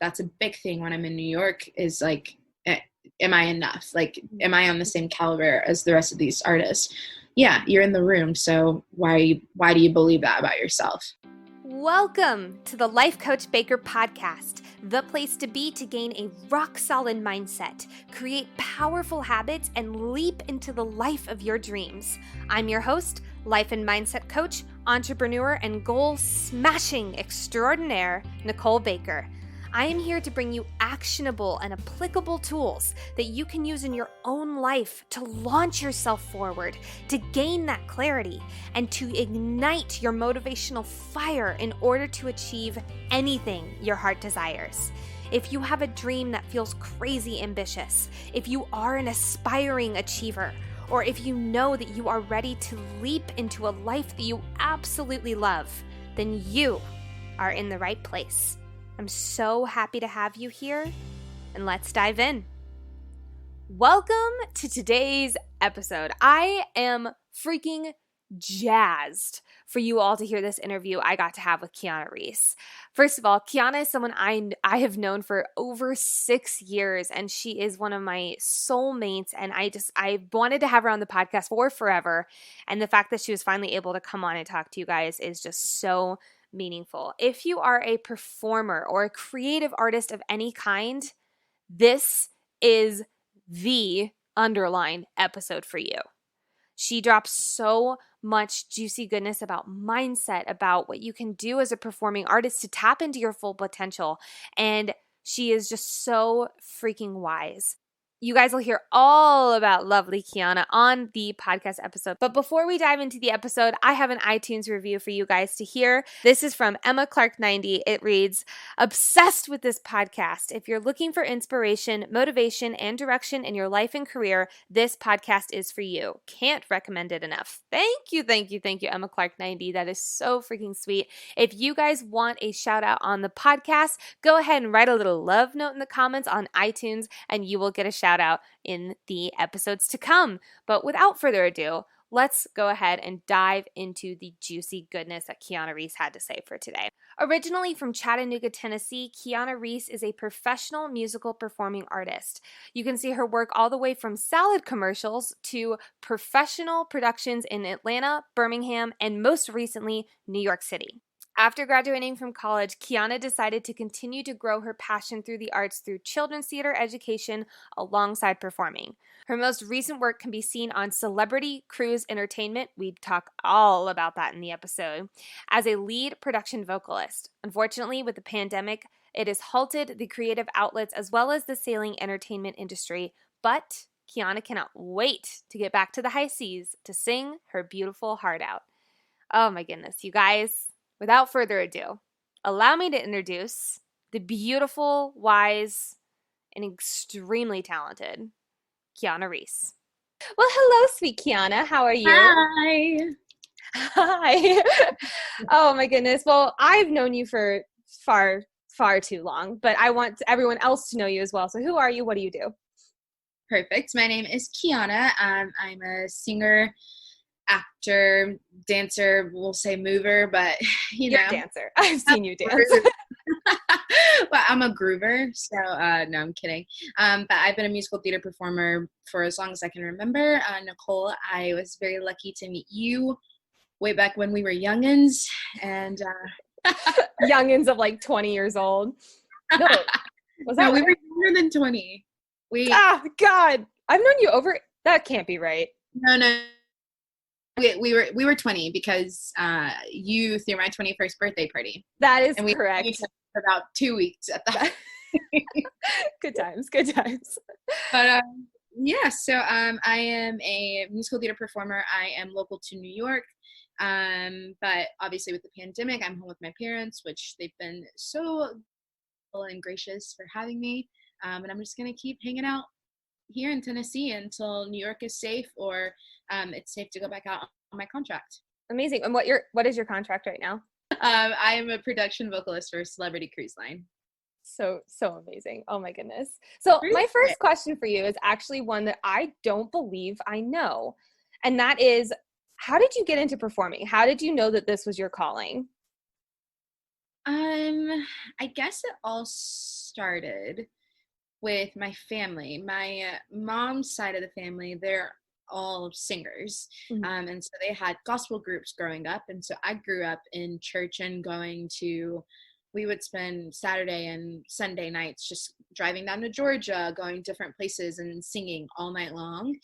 that's a big thing when I'm in New York is like, am I enough? Like, am I on the same caliber as the rest of these artists? Yeah, you're in the room. So why do you believe that about yourself? Welcome to the Life Coach Baker podcast, the place to be to gain a rock-solid mindset, create powerful habits, and leap into the life of your dreams. I'm your host, life and mindset coach, entrepreneur, and goal-smashing extraordinaire, Nicole Baker. I am here to bring you actionable and applicable tools that you can use in your own life to launch yourself forward, to gain that clarity, and to ignite your motivational fire in order to achieve anything your heart desires. If you have a dream that feels crazy ambitious, if you are an aspiring achiever, or if you know that you are ready to leap into a life that you absolutely love, then you are in the right place. I'm so happy to have you here, and let's dive in. Welcome to today's episode. I am freaking jazzed for you all to hear this interview I got to have with Kiona Reese. First of all, Kiona is someone I have known for over 6 years, and she is one of my soulmates, and I wanted to have her on the podcast for forever, and the fact that she was finally able to come on and talk to you guys is just so meaningful. If you are a performer or a creative artist of any kind, this is the underlined episode for you. She drops so much juicy goodness about mindset, about what you can do as a performing artist to tap into your full potential. And she is just so freaking wise. You guys will hear all about lovely Kiona on the podcast episode. But before we dive into the episode, I have an iTunes review for you guys to hear. This is from Emma Clark 90. It reads, "Obsessed with this podcast. If you're looking for inspiration, motivation, and direction in your life and career, this podcast is for you. Can't recommend it enough." Thank you, Emma Clark 90. That is so freaking sweet. If you guys want a shout out on the podcast, go ahead and write a little love note in the comments on iTunes, and you will get a shout out in the episodes to come. But without further ado, let's go ahead and dive into the juicy goodness that Kiona Reese had to say for today. Originally from Chattanooga, Tennessee, Kiona Reese is a professional musical performing artist. You can see her work all the way from salad commercials to professional productions in Atlanta, Birmingham, and most recently, New York City. After graduating from college, Kiona decided to continue to grow her passion through the arts through children's theater education alongside performing. Her most recent work can be seen on Celebrity Cruise Entertainment. We talk all about that in the episode. As a lead production vocalist. Unfortunately, with the pandemic, it has halted the creative outlets as well as the sailing entertainment industry, but Kiona cannot wait to get back to the high seas to sing her beautiful heart out. Oh my goodness, you guys. Without further ado, allow me to introduce the beautiful, wise, and extremely talented Kiona Reese. Well, hello, sweet Kiona. How are you? Hi. Hi. Oh, my goodness. Well, I've known you for far, far too long, but I want everyone else to know you as well. So who are you? What do you do? Perfect. My name is Kiona. I'm a singer, actor, dancer, we'll say mover, but You're a dancer. I've seen you dance. Well, I'm a groover, so no, I'm kidding. But I've been a musical theater performer for as long as I can remember. Nicole, I was very lucky to meet you way back when we were youngins, and youngins of like 20 years old. No, was that we were younger than 20. God, I've known you over. That can't be right. No. We were 20 because you threw my 21st birthday party. That is and we correct. For about 2 weeks at that. Good times. But yeah, so I am a musical theater performer. I am local to New York, but obviously with the pandemic, I'm home with my parents, which they've been so and gracious for having me. And I'm just gonna keep hanging out here in Tennessee until New York is safe or it's safe to go back out on my contract. Amazing. And what is your contract right now? I am a production vocalist for Celebrity Cruise Line. So amazing. Oh my goodness. So my first question for you is actually one that I don't believe I know. And that is, how did you get into performing? How did you know that this was your calling? I guess it all started with my family. My mom's side of the family, they're all singers. Mm. And so they had gospel groups growing up. And so I grew up in church and we would spend Saturday and Sunday nights just driving down to Georgia, going different places and singing all night long.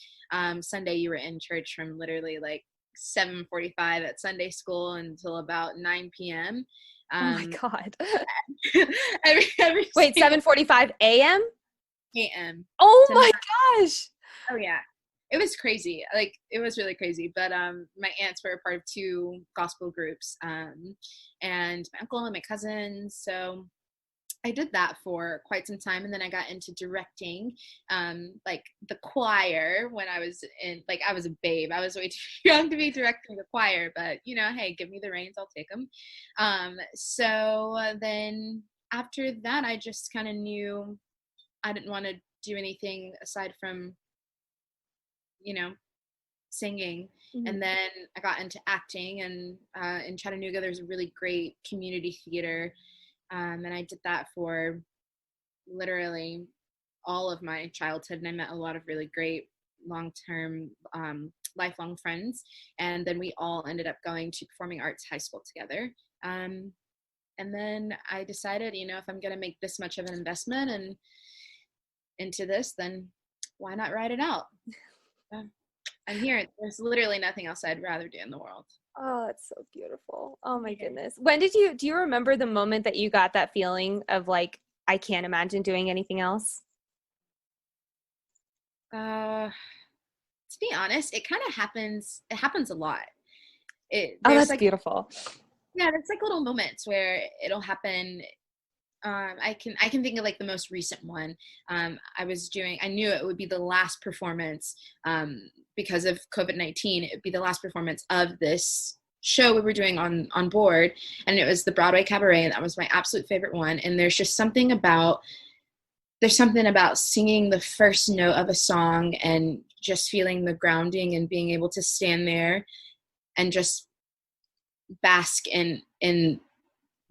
Sunday you were in church from literally like 7:45 at Sunday school until about 9 p.m. Oh my God. every Wait, 7:45 a.m.? a.m. Oh to my gosh. Oh yeah. It was crazy. Like it was really crazy. But my aunts were a part of two gospel groups. And my uncle and my cousins. So I did that for quite some time, and then I got into directing, like the choir when I was I was a babe. I was way too young to be directing the choir, but hey, give me the reins, I'll take them. So then after that, I just kind of knew I didn't want to do anything aside from, singing. Mm-hmm. And then I got into acting, and in Chattanooga, there's a really great community theater. And I did that for literally all of my childhood. And I met a lot of really great long-term, lifelong friends. And then we all ended up going to performing arts high school together. And then I decided, if I'm going to make this much of an investment and into this, then why not write it out? I'm here. There's literally nothing else I'd rather do in the world. Oh, it's so beautiful. Oh my goodness. When do you remember the moment that you got that feeling of like, I can't imagine doing anything else? To be honest, it kind of happens. It happens a lot. That's like, beautiful. Yeah, there's like little moments where it'll happen. I can think of like the most recent one. I knew it would be the last performance, because of COVID-19. It would be the last performance of this show we were doing on board, and it was the Broadway Cabaret, and that was my absolute favorite one. And there's something about singing the first note of a song and just feeling the grounding and being able to stand there and just bask in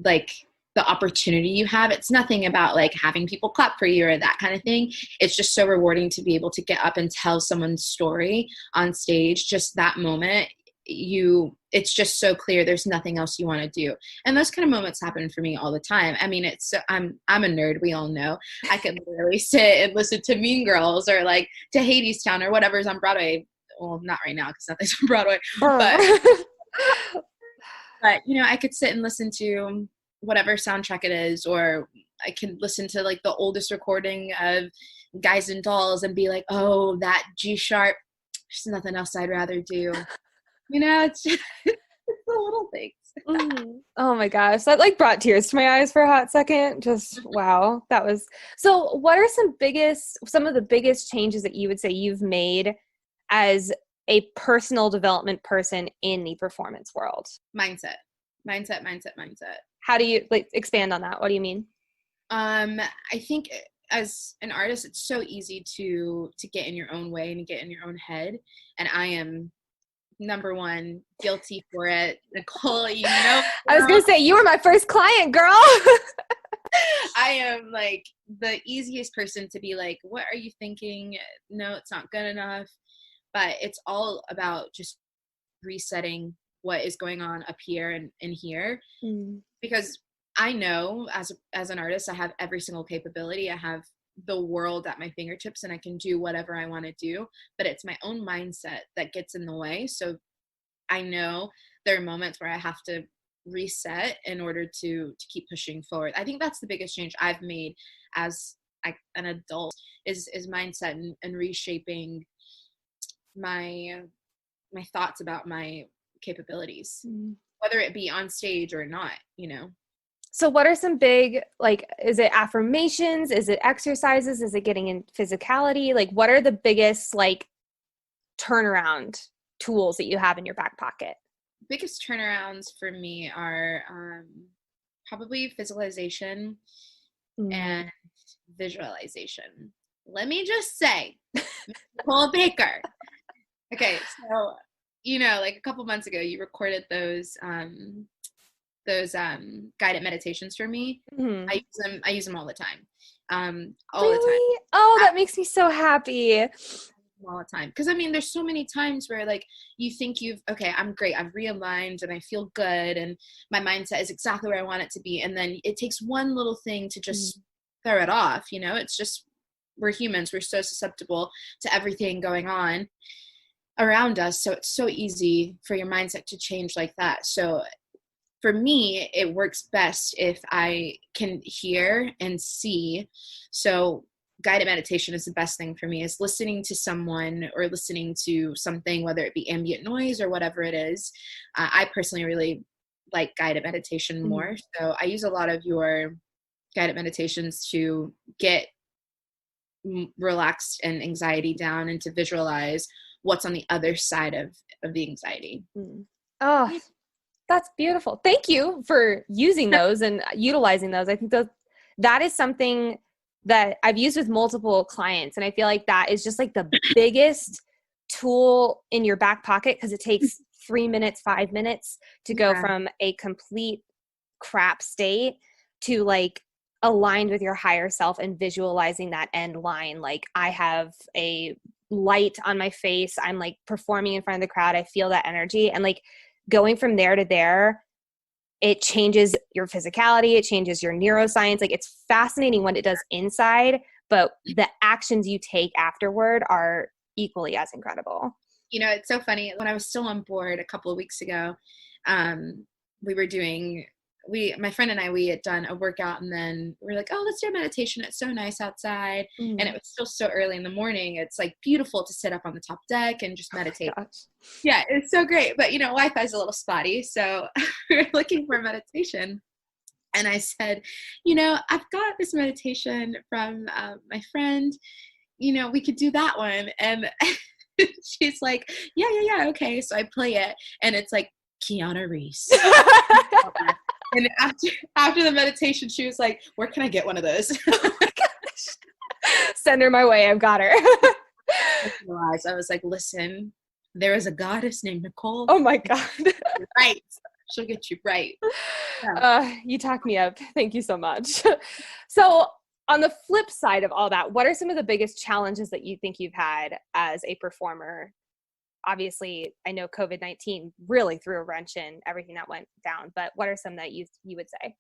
like the opportunity you have. It's nothing about like having people clap for you or that kind of thing. It's just so rewarding to be able to get up and tell someone's story on stage. Just that moment, it's just so clear there's nothing else you want to do. And those kind of moments happen for me all the time. I mean, I'm a nerd, we all know. I could literally sit and listen to Mean Girls or like to Hadestown or whatever's on Broadway. Well, not right now because nothing's on Broadway. But I could sit and listen to whatever soundtrack it is, or I can listen to like the oldest recording of Guys and Dolls and be like, oh, that G sharp, there's nothing else I'd rather do. It's just it's the little things. Mm-hmm. Oh my gosh, that like brought tears to my eyes for a hot second. Just wow, that was. So what are some of the biggest changes that you would say you've made as a personal development person in the performance world? Mindset. How do you like expand on that? What do you mean? I think as an artist, it's so easy to get in your own way and get in your own head. And I am number one guilty for it. Nicole, I was going to say, you were my first client, girl. I am like the easiest person to be like, what are you thinking? No, it's not good enough. But it's all about just resetting what is going on up here and here. Because I know as an artist, I have every single capability. I have the world at my fingertips and I can do whatever I want to do, but it's my own mindset that gets in the way. So I know there are moments where I have to reset in order to keep pushing forward. I think that's the biggest change I've made as an adult is mindset and reshaping my thoughts about my capabilities, whether it be on stage or not, So what are some big, like, is it affirmations? Is it exercises? Is it getting in physicality? Like, what are the biggest, like, turnaround tools that you have in your back pocket? Biggest turnarounds for me are probably visualization and visualization. Let me just say, Nicole Baker. Okay, so, like a couple months ago, you recorded those guided meditations for me. Mm-hmm. I use them all the time. All the time. Really? Oh, that makes me so happy. All the time. Because I mean, there's so many times where like you think okay, I'm great, I've realigned and I feel good and my mindset is exactly where I want it to be. And then it takes one little thing to just throw it off, you know? It's just, we're humans, we're so susceptible to everything going on around us. So it's so easy for your mindset to change like that. So for me, it works best if I can hear and see. So guided meditation is the best thing for me, is listening to someone or listening to something, whether it be ambient noise or whatever it is. I personally really like guided meditation more. So I use a lot of your guided meditations to get relaxed and anxiety down and to visualize what's on the other side of the anxiety. Oh, that's beautiful. Thank you for using those and utilizing those. I think that is something that I've used with multiple clients. And I feel like that is just like the biggest tool in your back pocket, because it takes 3 minutes, 5 minutes to go from a complete crap state to like aligned with your higher self and visualizing that end line. Like I have a light on my face. I'm like performing in front of the crowd. I feel that energy, and like going from there to there, it changes your physicality. It changes your neuroscience. Like it's fascinating what it does inside, but the actions you take afterward are equally as incredible. You know, it's so funny. When I was still on board a couple of weeks ago, my friend and I, we had done a workout, and then we were like, oh, let's do a meditation. It's so nice outside. And it was still so early in the morning. It's like beautiful to sit up on the top deck and just meditate. Oh yeah, it's so great. But, you know, Wi-Fi is a little spotty. So we were looking for a meditation. And I said, you know, I've got this meditation from my friend. You know, we could do that one. And she's like, yeah, okay. So I play it, and it's like Kiona Reese. And after the meditation, she was like, where can I get one of those? Oh my gosh. Send her my way. I've got her. I was like, listen, there is a goddess named Nicole. Oh my God. Right. She'll get you right. Yeah. You talk me up. Thank you so much. So on the flip side of all that, what are some of the biggest challenges that you think you've had as a performer? Obviously, I know COVID-19 really threw a wrench in everything that went down, but what are some that you would say?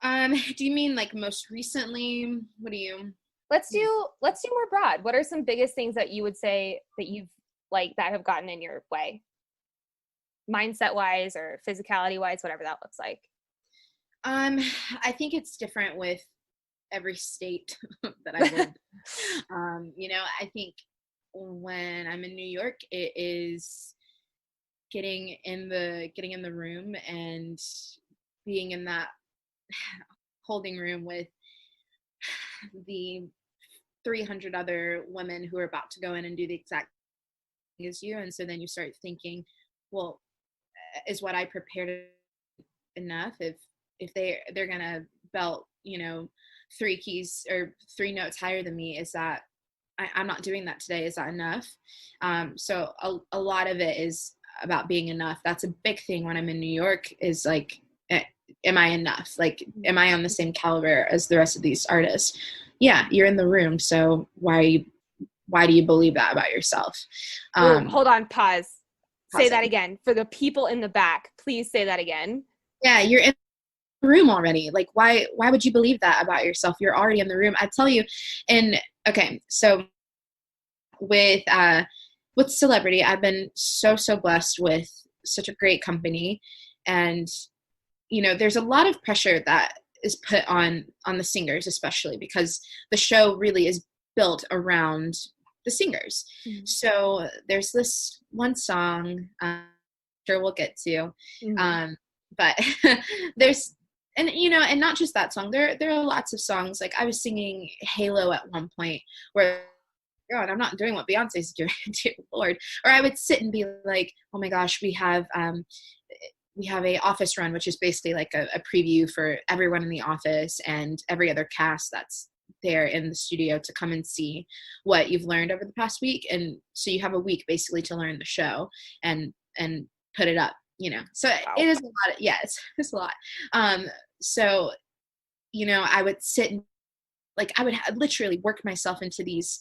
Do you mean like most recently? What do you? Let's do more broad. What are some biggest things that you would say that you've like that have gotten in your way? Mindset wise or physicality wise, whatever that looks like. I think it's different with every state that I live. You know, I think when I'm in New York, it is getting in the room and being in that holding room with the 300 other women who are about to go in and do the exact thing as you. And so then you start thinking, well, is what I prepared enough? If they're gonna belt, you know, 3 keys or 3 notes higher than me, is that I'm not doing that today. Is that enough? So a lot of it is about being enough. That's a big thing when I'm in New York, is like, am I enough? Like, am I on the same caliber as the rest of these artists? Yeah, you're in the room. So why do you believe that about yourself? Hold on, pause. Say that again. For the people in the back, please say that again. Yeah, you're in the room already. Like, why would you believe that about yourself? You're already in the room. I tell you, okay, so with celebrity, I've been so blessed with such a great company, and you know, there's a lot of pressure that is put on the singers, especially because the show really is built around the singers. Mm-hmm. So there's this one song, sure we'll get to, but there's. And, you know, and not just that song, there are lots of songs. Like I was singing Halo at one point where, God, I'm not doing what Beyonce's doing, dear Lord. Or I would sit and be like, oh my gosh, we have a office run, which is basically like a preview for everyone in the office and every other cast that's there in the studio to come and see what you've learned over the past week. And so you have a week basically to learn the show and put it up So Wow. it is a lot. Yeah, it's a lot. So, I would sit and I would literally work myself into these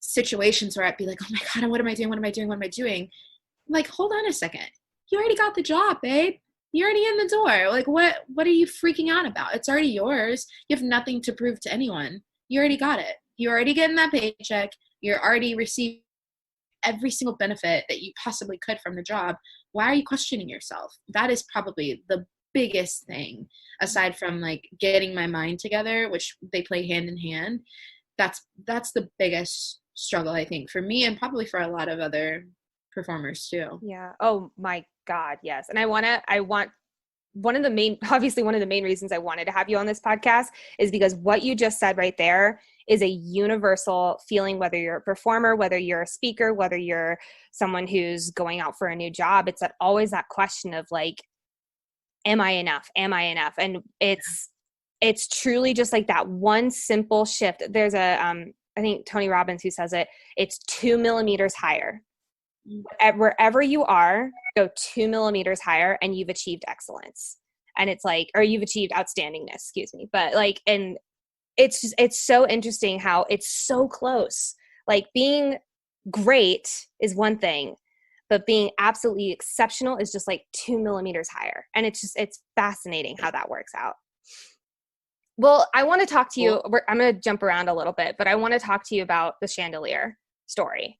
situations where I'd be like, oh my God, what am I doing? What am I doing? What am I doing? I'm like, hold on a second. You already got the job, babe. You're already in the door. Like, what are you freaking out about? It's already yours. You have nothing to prove to anyone. You already got it. You're already getting that paycheck. You're already receiving every single benefit that you possibly could from the job. Why are you questioning yourself? That is probably the biggest thing, aside from getting my mind together, which they play hand in hand. That's the biggest struggle, I think, for me, and probably for a lot of other performers too. Yeah. Oh my God. Yes. And one of the main reasons I wanted to have you on this podcast is because what you just said right there is a universal feeling, whether you're a performer, whether you're a speaker, whether you're someone who's going out for a new job. It's always that question of am I enough? Am I enough? And it's truly just that one simple shift. There's I think Tony Robbins who says it, it's 2 millimeters higher. Wherever you are, go 2 millimeters higher and you've achieved excellence. And it's or you've achieved outstandingness, excuse me. But and it's so interesting how it's so close. Being great is one thing, but being absolutely exceptional is just 2 millimeters higher. And it's fascinating how that works out. Well, I want to talk to you. I'm going to jump around a little bit, but I want to talk to you about the chandelier story.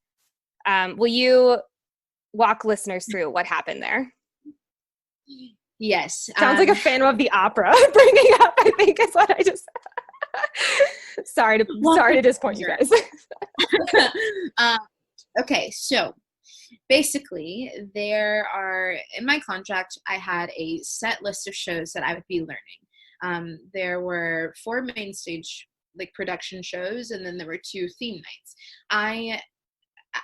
Will you walk listeners through what happened there? Yes. Sounds like a fan of the opera bringing up, I think is what I just sorry to disappoint you guys. Okay. So basically in my contract, I had a set list of shows that I would be learning. There were 4 main stage production shows, and then there were 2 theme nights. I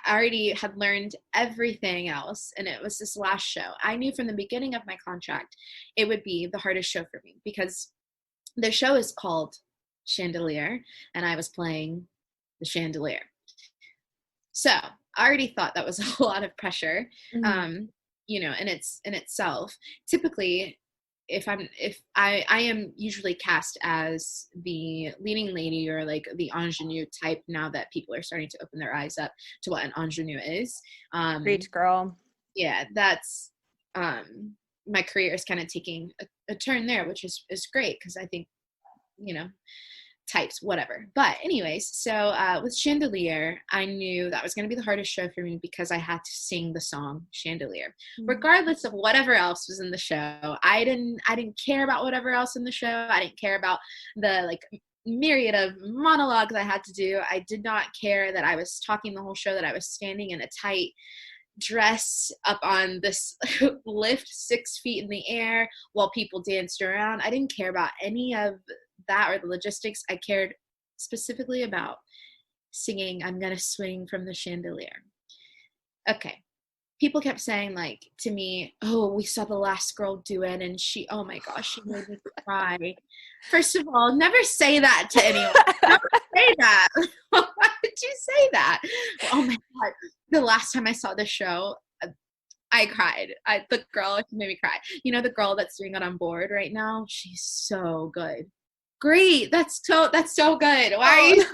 already had learned everything else, and it was this last show. I knew from the beginning of my contract it would be the hardest show for me because the show is called Chandelier, and I was playing the chandelier. So I already thought that was a lot of pressure, in itself. Typically, if I am usually cast as the leading lady or the ingenue type, now that people are starting to open their eyes up to what an ingenue is. Preach, girl. Yeah, that's my career is kind of taking a turn there, which is great because I think types, whatever. But anyways, so with Chandelier, I knew that was going to be the hardest show for me because I had to sing the song Chandelier. Regardless of whatever else was in the show, I didn't care about whatever else in the show. I didn't care about the myriad of monologues I had to do. I did not care that I was talking the whole show, that I was standing in a tight dress up on this lift 6 feet in the air while people danced around. I didn't care about any of that or the logistics. I cared specifically about singing I'm Gonna Swing from the Chandelier. Okay. People kept saying to me, oh, we saw the last girl do it and oh my gosh, she made me cry. First of all, never say that to anyone. Never say that. Why did you say that? Oh my God. The last time I saw the show, I cried. The girl made me cry. The girl that's doing it on board right now, she's so good. Great. That's so good. Why are you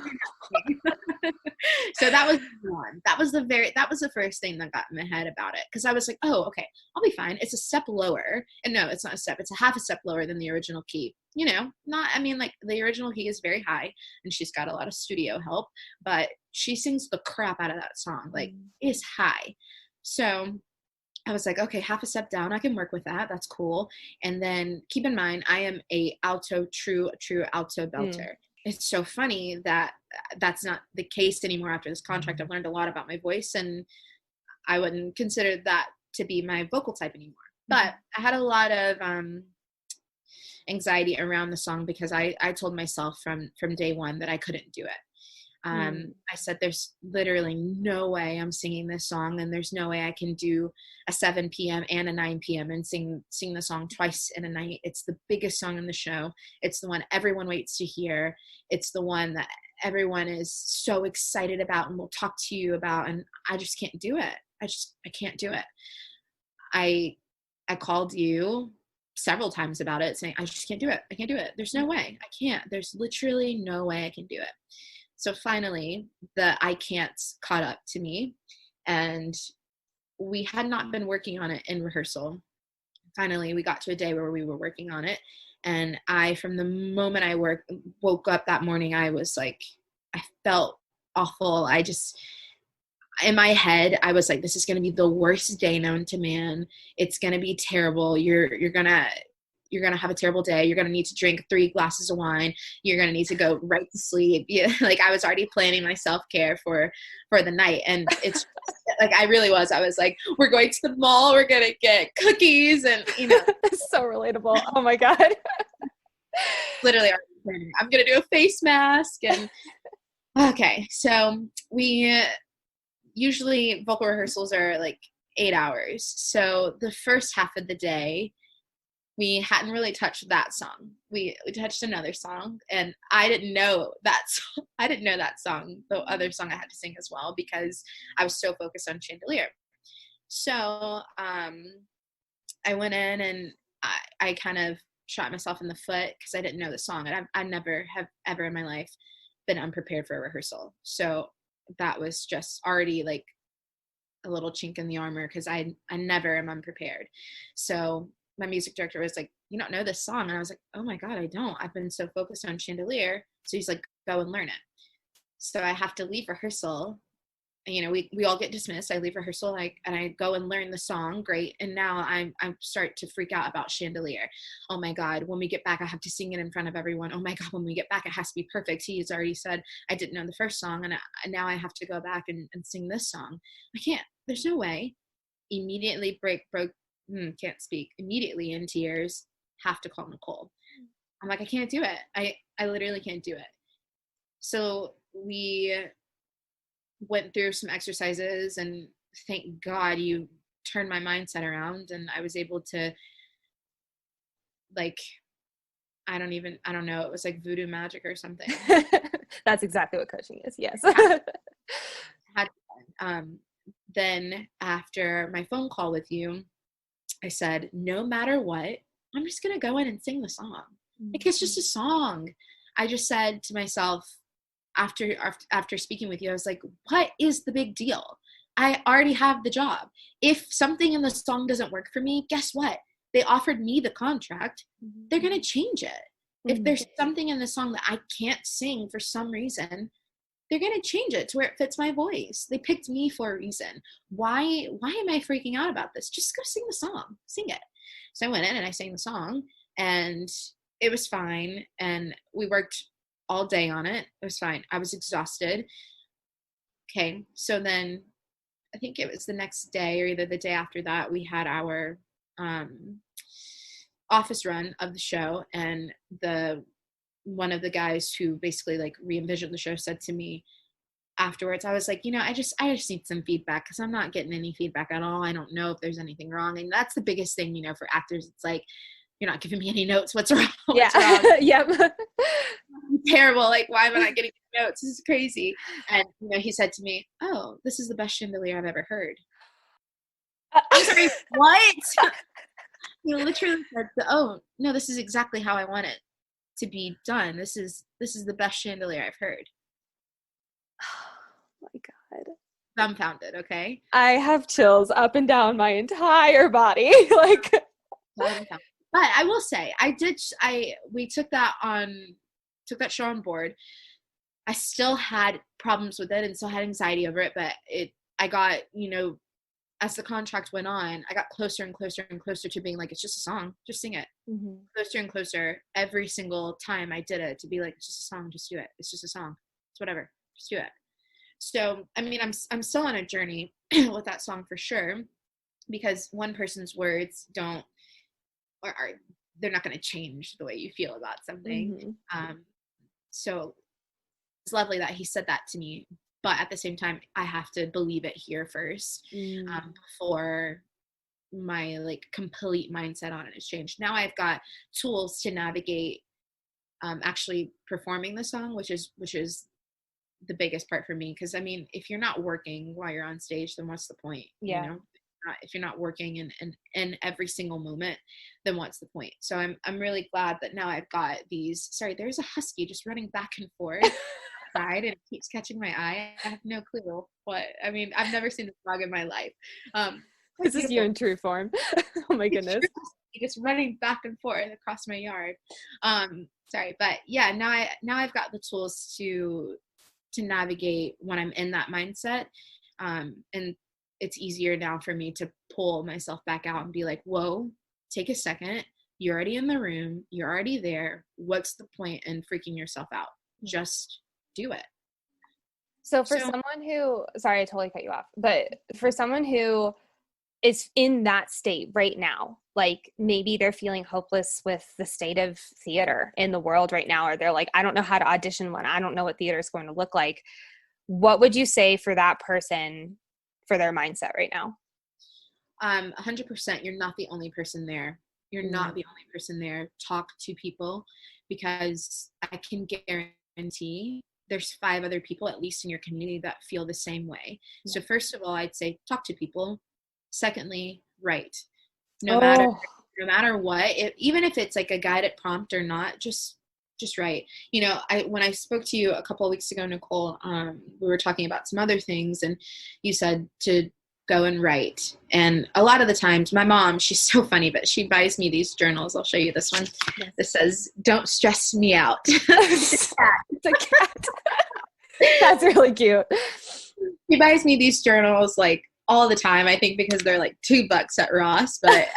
So that was one. That was the first thing that got in my head about it. Cause I was like, oh, okay, I'll be fine. It's a step lower. And no, it's not a step. It's a half a step lower than the original key. The original key is very high and she's got a lot of studio help, but she sings the crap out of that song. It's high. So I was like, okay, half a step down. I can work with that. That's cool. And then keep in mind, I am a true alto belter. It's so funny that that's not the case anymore after this contract. I've learned a lot about my voice and I wouldn't consider that to be my vocal type anymore. But I had a lot of anxiety around the song because I told myself from day one that I couldn't do it. I said, there's literally no way I'm singing this song, and there's no way I can do a 7 p.m. and a 9 p.m. and sing the song twice in a night. It's the biggest song in the show. It's the one everyone waits to hear. It's the one that everyone is so excited about and will talk to you about, and I just can't do it. I can't do it. I I called you several times about it, saying, I just can't do it. I can't do it. There's no way. I can't. There's literally no way I can do it. So finally, the I can'ts caught up to me, and we had not been working on it in rehearsal. Finally, we got to a day where we were working on it. And from the moment I woke up that morning, I was like, I felt awful. In my head, I was like, this is going to be the worst day known to man. It's going to be terrible. You're going to have a terrible day. You're going to need to drink 3 glasses of wine. You're going to need to go right to sleep. Yeah, like I was already planning my self-care for the night. And it's like, I really was. I was like, we're going to the mall. We're going to get cookies and, So relatable. Oh my God. Literally already planning. I'm going to do a face mask. And okay. So usually vocal rehearsals are like 8 hours. So the first half of the day, we hadn't really touched that song. We touched another song, and I didn't know that song. I didn't know that song, the other song I had to sing as well, because I was so focused on Chandelier. So I went in and I kind of shot myself in the foot because I didn't know the song. And I never have ever in my life been unprepared for a rehearsal. So that was just already like a little chink in the armor, because I never am unprepared. So my music director was like, you don't know this song? And I was like, oh my God, I don't. I've been so focused on Chandelier. So he's like, go and learn it. So I have to leave rehearsal. We all get dismissed. I leave rehearsal, and I go and learn the song. Great. And now I start to freak out about Chandelier. Oh my God, when we get back, I have to sing it in front of everyone. Oh my God, when we get back, it has to be perfect. He's already said I didn't know the first song, and now I have to go back and sing this song. I can't. There's no way. Immediately can't speak. Immediately in tears, have to call Nicole. I'm like, I can't do it. I literally can't do it. So we went through some exercises, and thank God you turned my mindset around, and I was able to, like, I don't know, it was like voodoo magic or something. That's exactly what coaching is. Yes. Then after my phone call with you, I said, no matter what, I'm just going to go in and sing the song. Like, it's just a song. I just said to myself, after speaking with you, I was like, what is the big deal? I already have the job. If something in the song doesn't work for me, guess what? They offered me the contract. They're going to change it. If there's something in the song that I can't sing for some reason, they're going to change it to where it fits my voice. They picked me for a reason. Why am I freaking out about this? Just go sing the song. Sing it. So I went in and I sang the song, and it was fine. And we worked all day on it. It was fine. I was exhausted. Okay. So then I think it was the next day or either the day after that, we had our office run of the show, and one of the guys who basically like re-envisioned the show said to me afterwards, I was like, I just need some feedback, because I'm not getting any feedback at all. I don't know if there's anything wrong. And that's the biggest thing, for actors. It's like, you're not giving me any notes. What's wrong? What's wrong? Yep. Terrible. Like, why am I not getting notes? This is crazy. And he said to me, oh, this is the best Chandelier I've ever heard. I'm sorry, what? He literally said, oh no, this is exactly how I want it to be done. This is the best Chandelier I've heard. Oh my God. Dumbfounded. Okay. I have chills up and down my entire body. Like, but I will say, we took that show on board. I still had problems with it and still had anxiety over it, but I got, as the contract went on, I got closer and closer and closer to being like, it's just a song, just sing it. Closer and closer every single time I did it, to be like, it's just a song, just do it. It's just a song. It's whatever, just do it. So, I mean, I'm still on a journey with that song for sure, because one person's words they're not going to change the way you feel about something. So it's lovely that he said that to me, but at the same time, I have to believe it here first, before my like complete mindset on it has changed. Now I've got tools to navigate actually performing the song, which is the biggest part for me. Because I mean, if you're not working while you're on stage, then what's the point? Yeah. if you're not working in every single moment, then what's the point? So I'm really glad that now I've got these. Sorry, there's a husky just running back and forth outside, and it keeps catching my eye. I have no clue what. I mean, I've never seen this dog in my life. This is you in true form. Oh my goodness. Just running back and forth across my yard. Sorry, but yeah, now I've got the tools to navigate when I'm in that mindset. And it's easier now for me to pull myself back out and be like, whoa, take a second. You're already in the room. You're already there. What's the point in freaking yourself out? Just do it. So someone who, sorry, I totally cut you off, but for someone who is in that state right now, like maybe they're feeling hopeless with the state of theater in the world right now, or they're like, I don't know how to audition one. I don't know what theater is going to look like. What would you say for that person for their mindset right now? 100%. You're not the only person there. You're not the only person there. Talk to people, because I can guarantee there's 5 other people, at least in your community, that feel the same way. So first of all, I'd say talk to people. Secondly, write. No matter what, even if it's like a guided prompt or not, just write. You know, when I spoke to you a couple of weeks ago, Nicole, we were talking about some other things, and you said to go and write. And a lot of the times, my mom, she's so funny, but she buys me these journals. I'll show you this one. Yes. This says, "Don't stress me out." It's a cat. That's really cute. She buys me these journals like all the time, I think because they're like $2 at Ross, but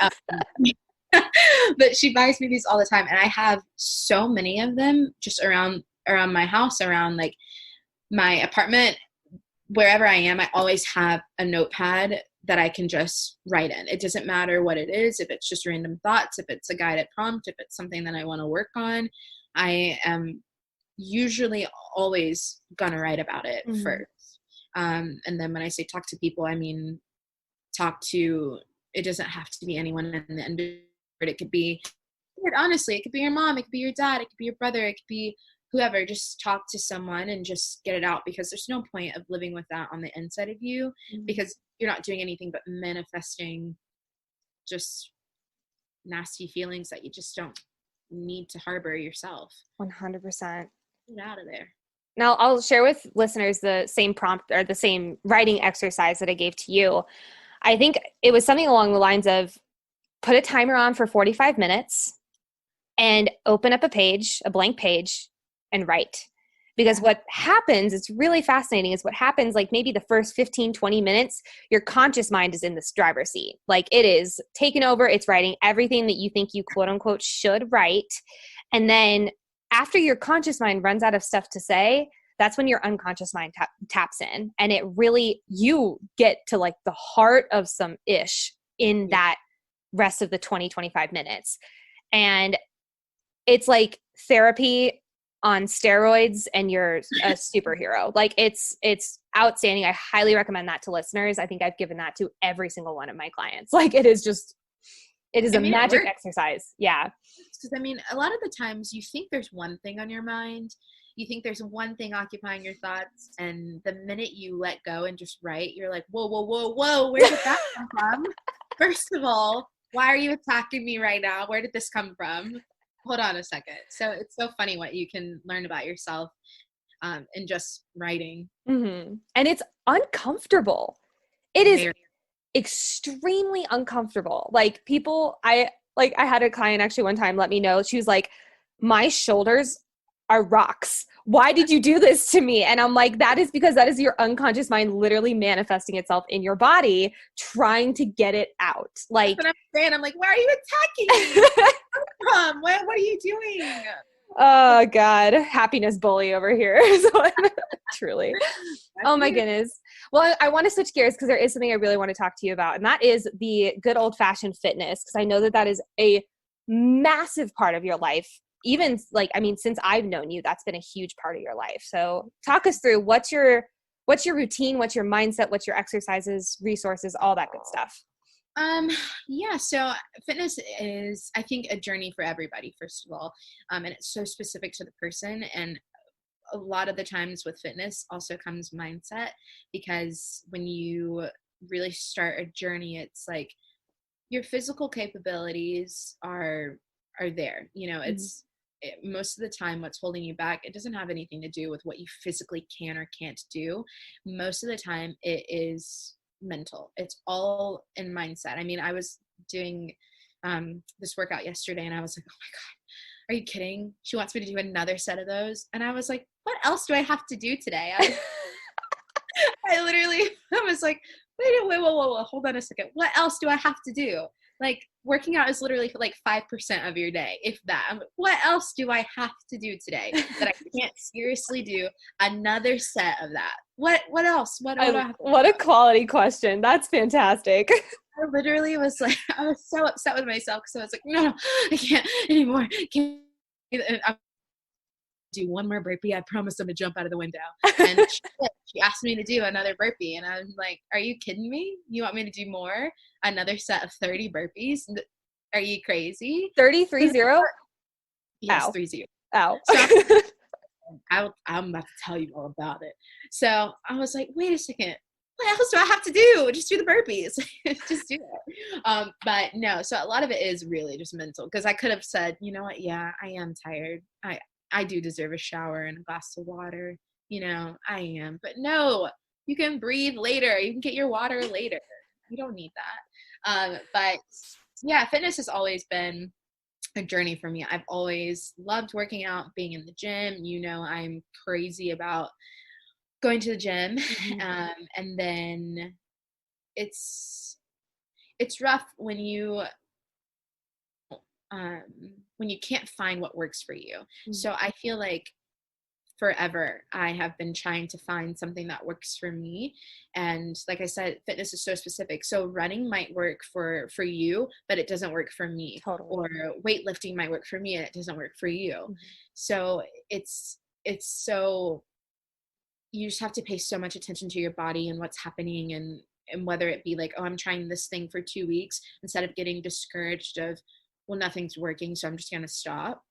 but she buys me these all the time, and I have so many of them just around my house, around like my apartment, wherever I am. I always have a notepad that I can just write in. It doesn't matter what it is, if it's just random thoughts, if it's a guided prompt, if it's something that I want to work on. I am usually always gonna write about it first. And then when I say talk to people, I mean it doesn't have to be anyone in the industry. It could be, honestly, it could be your mom, it could be your dad, it could be your brother, it could be whoever. Just talk to someone and just get it out, because there's no point of living with that on the inside of you, because you're not doing anything but manifesting just nasty feelings that you just don't need to harbor yourself. 100%. Get out of there. Now, I'll share with listeners the same prompt or the same writing exercise that I gave to you. I think it was something along the lines of put a timer on for 45 minutes and open up a blank page, and write. Because what happens, it's really fascinating, is what happens like maybe the first 15, 20 minutes, your conscious mind is in this driver's seat. Like it is taken over. It's writing everything that you think you quote unquote should write. And then after your conscious mind runs out of stuff to say, that's when your unconscious mind taps in, and it really, you get to like the heart of some ish in that rest of the 20, 25 minutes. And it's like therapy on steroids, and you're a superhero. Like it's outstanding. I highly recommend that to listeners. I think I've given that to every single one of my clients. Like it is a magic exercise. Yeah. Because I mean, a lot of the times you think there's one thing on your mind, you think there's one thing occupying your thoughts, and the minute you let go and just write, you're like, whoa, where did that come from? First of all, why are you attacking me right now? Where did this come from? Hold on a second. So it's so funny what you can learn about yourself in just writing. And it's uncomfortable. It is extremely uncomfortable. Like people, I had a client actually one time let me know, she was like, my shoulders are rocks. Why did you do this to me? And I'm like, that is because that is your unconscious mind literally manifesting itself in your body, trying to get it out. Like, that's what I'm saying. I'm like, why are you attacking me? What are you doing? Oh God, happiness bully over here. So, truly. Oh my goodness. Well, I want to switch gears because there is something I really want to talk to you about, and that is the good old fashioned fitness. Because I know that is a massive part of your life. Even like, I mean, since I've known you, that's been a huge part of your life. So talk us through what's your routine, what's your mindset, what's your exercises, resources, all that good stuff. Yeah, so fitness is, I think, a journey for everybody, first of all. And it's so specific to the person. And a lot of the times with fitness also comes mindset, because when you really start a journey, it's like your physical capabilities are there. You know, most of the time what's holding you back, it doesn't have anything to do with what you physically can or can't do. Most of the time it is mental. It's all in mindset. I mean, I was doing this workout yesterday and I was like, oh my God, are you kidding? She wants me to do another set of those. And I was like, what else do I have to do today? I literally, I was like, wait, whoa, hold on a second. What else do I have to do? Like, working out is literally like 5% of your day, if that. I'm like, what else do I have to do today that I can't seriously do another set of that? What else? What a quality question. That's fantastic. I literally was like, I was so upset with myself because I was like, no, I can't anymore. I'm do one more burpee. I promise I'm gonna jump out of the window. And she asked me to do another burpee, and I'm like, are you kidding me? You want me to do more? Another set of 30 burpees? Are you crazy? 30? Yes, Ow. 30. Ow. So I'm about to tell you all about it. So I was like, wait a second. What else do I have to do? Just do the burpees. Just do it. But no, so a lot of it is really just mental, because I could have said, you know what? Yeah, I am tired. I do deserve a shower and a glass of water. You know, I am. But no, you can breathe later. You can get your water later. You don't need that. But yeah, fitness has always been a journey for me. I've always loved working out, being in the gym. You know, I'm crazy about going to the gym. And then it's rough when you can't find what works for you. So I feel like forever I have been trying to find something that works for me. And like I said, fitness is so specific. So running might work for you, but it doesn't work for me. Totally. Or weightlifting might work for me and it doesn't work for you. So it's so, you just have to pay so much attention to your body and what's happening, and whether it be like, oh, I'm trying this thing for 2 weeks, instead of getting discouraged of, well, nothing's working, so I'm just going to stop.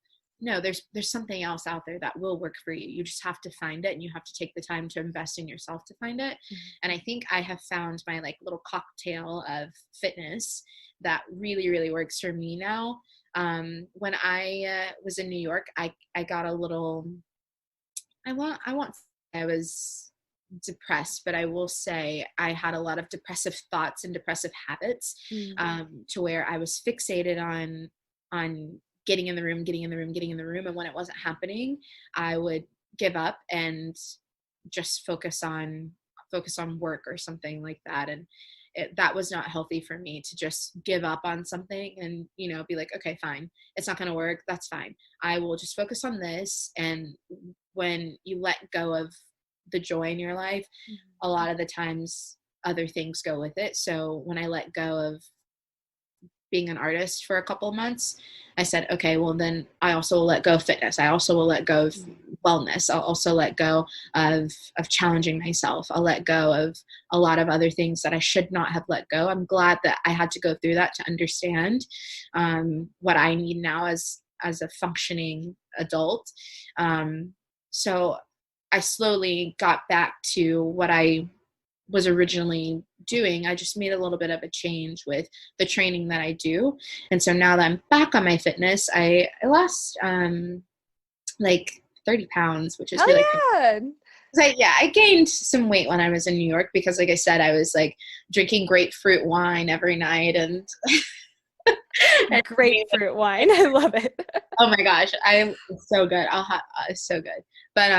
No, there's something else out there that will work for you. You just have to find it, and you have to take the time to invest in yourself to find it. And I think I have found my like little cocktail of fitness that really, really works for me now. When I was in New York, I got a little, I was depressed, but I will say I had a lot of depressive thoughts and depressive habits, to where I was fixated on getting in the room. And when it wasn't happening, I would give up and just focus on work or something like that. And that was not healthy for me, to just give up on something and, you know, be like, okay, fine, it's not going to work. That's fine. I will just focus on this. And when you let go of the joy in your life, a lot of the times other things go with it. So when I let go of being an artist for a couple of months, I said, okay, well then I also will let go of fitness. I also will let go of wellness. I'll also let go of challenging myself. I'll let go of a lot of other things that I should not have let go. I'm glad that I had to go through that to understand what I need now as a functioning adult. So I slowly got back to what I was originally doing. I just made a little bit of a change with the training that I do. And so now that I'm back on my fitness, I lost like 30 pounds, which is really good. I gained some weight when I was in New York because, like I said, I was like drinking grapefruit wine every night and grapefruit wine. I love it. Oh my gosh, it's so good. It's so good. But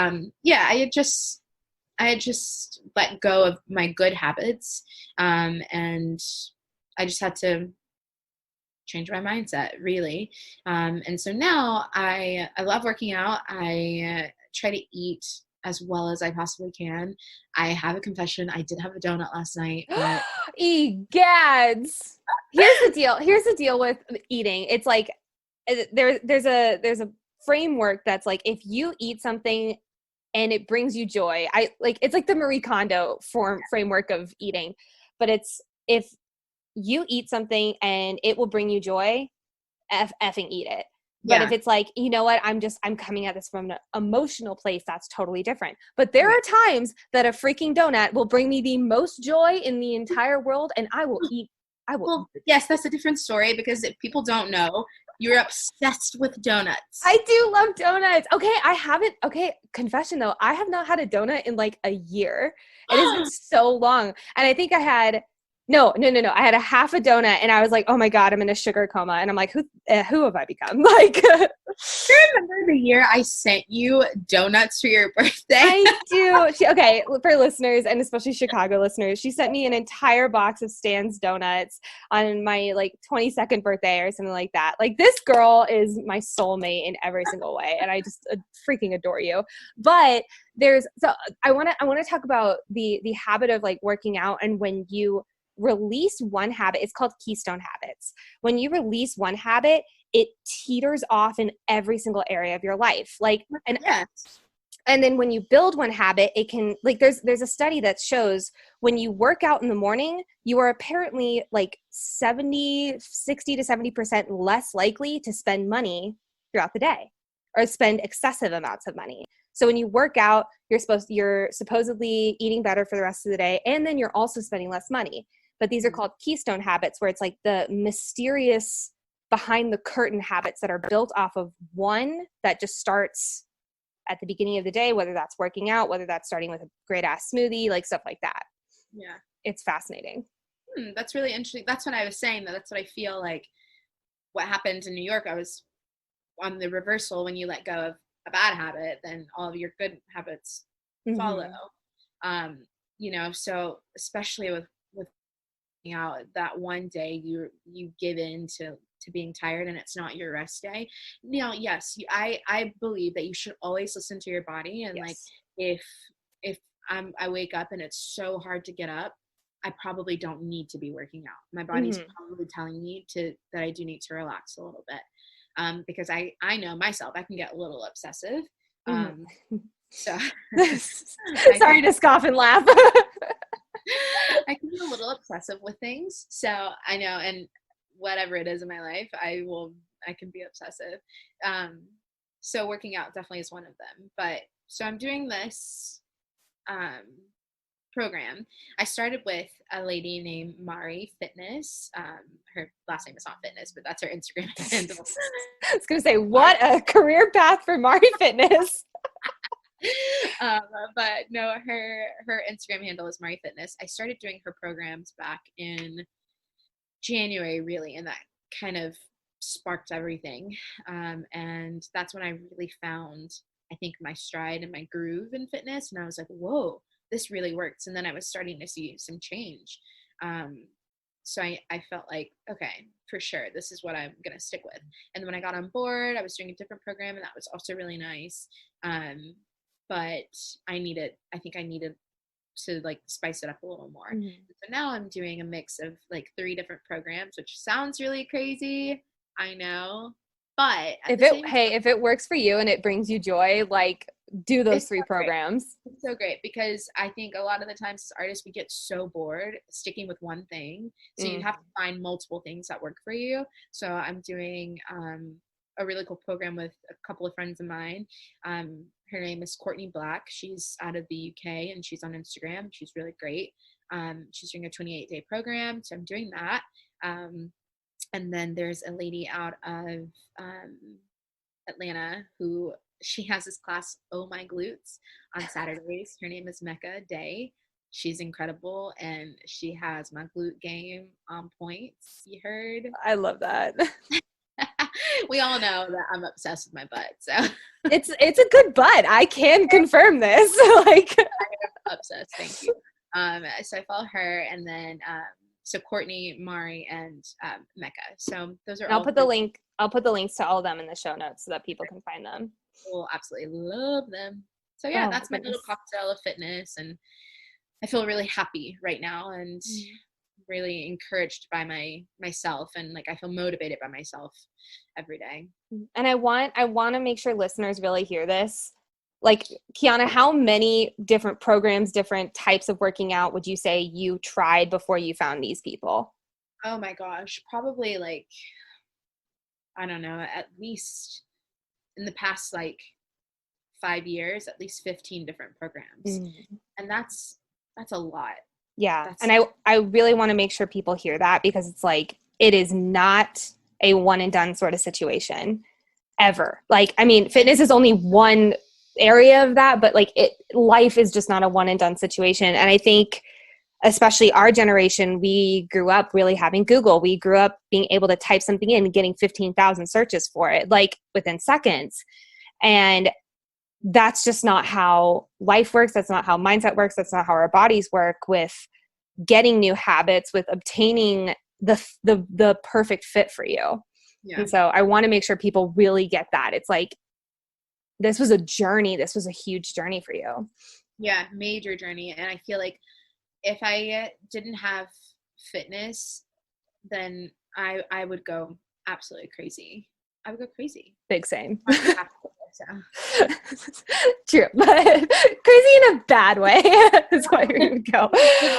yeah, I had just let go of my good habits, and I just had to change my mindset, really. And so now I love working out. I try to eat as well as I possibly can. I have a confession. I did have a donut last night. But Egads. Here's the deal with eating. It's like there's a framework that's like, if you eat something and it brings you joy, it's like the Marie Kondo framework of eating, but it's, if you eat something and it will bring you joy, effing eat it. But Yeah. if it's like, you know what, I'm coming at this from an emotional place, that's totally different. But there are times that a freaking donut will bring me the most joy in the entire world, and I will eat. Well, yes, that's a different story, because if people don't know, you're obsessed with donuts. I do love donuts. Okay, confession though, I have not had a donut in like a year. It has been so long. And I think I had, no. I had a half a donut and I was like, oh my God, I'm in a sugar coma. And I'm like, who have I become? Like, Do you remember the year I sent you donuts for your birthday? I do. Okay, for listeners and especially Chicago listeners, she sent me an entire box of Stan's donuts on my like 22nd birthday or something like that. Like, this girl is my soulmate in every single way, and I just freaking adore you. But I want to talk about the habit of like working out, and when you release one habit, it's called keystone habits. When you release one habit, it teeters off in every single area of your life. Like, and then when you build one habit, it can, like, there's a study that shows when you work out in the morning, you are apparently like 60 to 70% less likely to spend money throughout the day, or spend excessive amounts of money. So when you work out, you're supposedly eating better for the rest of the day, and then you're also spending less money. But these are called keystone habits, where it's like the mysterious behind the curtain habits that are built off of one that just starts at the beginning of the day, whether that's working out, whether that's starting with a great ass smoothie, like stuff like that. Yeah. It's fascinating. That's really interesting. That's what I was saying. That's what I feel like what happened in New York. I was on the reversal. When you let go of a bad habit, then all of your good habits follow. So especially with out, that one day you give in to being tired, and it's not your rest day. Yes, I believe that you should always listen to your body, and like if I wake up and it's so hard to get up, I probably don't need to be working out. My body's probably telling me that I do need to relax a little bit, because I know myself, I can get a little obsessive. So sorry to scoff and laugh. I can be a little obsessive with things. So I know, and whatever it is in my life, I can be obsessive. So working out definitely is one of them. But so I'm doing this program. I started with a lady named Mari Fitness. Her last name is not Fitness, but that's her Instagram handle. I was going to say, what a career path for Mari Fitness. But no, her Instagram handle is Mari Fitness. I started doing her programs back in January, really, and that kind of sparked everything. And that's when I really found, I think, my stride and my groove in fitness. And I was like, whoa, this really works. And then I was starting to see some change. So I felt like, okay, for sure, this is what I'm going to stick with. And when I got on board, I was doing a different program, and that was also really nice. But I think I needed to like spice it up a little more. So now I'm doing a mix of like 3 different programs, which sounds really crazy. I know, but if it works for you and it brings you joy, like, do those 3 programs. It's so great, because I think a lot of the times as artists, we get so bored sticking with one thing. So you have to find multiple things that work for you. So I'm doing a really cool program with a couple of friends of mine. Her name is Courtney Black. She's out of the UK, and she's on Instagram. She's really great. She's doing a 28-day program, so I'm doing that. And then there's a lady out of Atlanta who, she has this class, Oh My Glutes, on Saturdays. Her name is Kiona D. She's incredible, and she has my glute game on points. You heard? I love that. We all know that I'm obsessed with my butt, so it's a good butt. I can confirm this. Like, I'm obsessed. Thank you. So I follow her, and then so Courtney, Mari, and Mecca. So those are. I'll put the links to all of them in the show notes so that people can find them. We'll absolutely love them. So yeah, that's my little cocktail of fitness, and I feel really happy right now, and really encouraged by myself, and like I feel motivated by myself every day. And I want to make sure listeners really hear this. Like, Kiona, how many different programs, different types of working out would you say you tried before you found these people? Oh my gosh, probably like I don't know, at least in the past like 5 years, at least 15 different programs. And that's a lot. Yeah. And I really want to make sure people hear that, because it's like, it is not a one and done sort of situation ever. Like, I mean, fitness is only one area of that, but like life is just not a one and done situation. And I think especially our generation, we grew up really having Google. We grew up being able to type something in and getting 15,000 searches for it, like within seconds. And that's just not how life works. That's not how mindset works. That's not how our bodies work with getting new habits, with obtaining the perfect fit for you. Yeah. And so I want to make sure people really get that. It's like, this was a journey. This was a huge journey for you. Yeah, major journey. And I feel like if I didn't have fitness, then I would go absolutely crazy. I would go crazy. Big same. So. True, but crazy in a bad way is why you're gonna go.